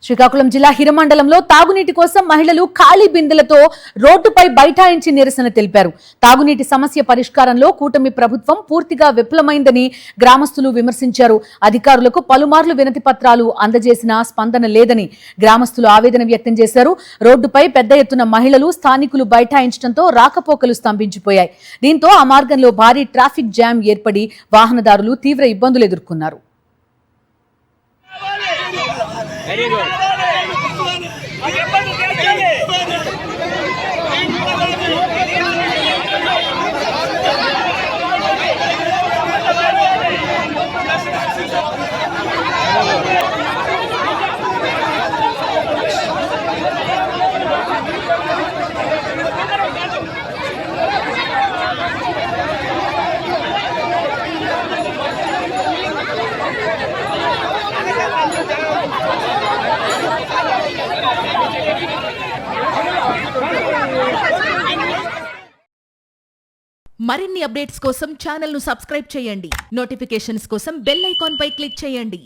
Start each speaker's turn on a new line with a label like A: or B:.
A: శ్రీకాకుళం జిల్లా హిరమండలంలో తాగునీటి కోసం మహిళలు ఖాళీ బిందెలతో రోడ్డుపై బైఠాయించి నిరసన తెలిపారు. తాగునీటి సమస్య పరిష్కారంలో కూటమి ప్రభుత్వం పూర్తిగా విఫలమైందని గ్రామస్తులు విమర్శించారు. అధికారులకు పలుమార్లు వినతి పత్రాలు అందజేసినా స్పందన లేదని గ్రామస్తులు ఆవేదన వ్యక్తం చేశారు. రోడ్డుపై పెద్ద ఎత్తున మహిళలు, స్థానికులు బైఠాయించడంతో రాకపోకలు స్తంభించిపోయాయి. దీంతో ఆ మార్గంలో భారీ ట్రాఫిక్ జామ్ ఏర్పడి వాహనదారులు తీవ్ర ఇబ్బందులు ఎదుర్కొన్నారు.
B: Very good.
C: మరిన్ని అప్డేట్స్ కోసం ఛానల్ ను సబ్స్క్రైబ్ చేయండి. నోటిఫికేషన్స్ కోసం బెల్ ఐకాన్ పై క్లిక్ చేయండి.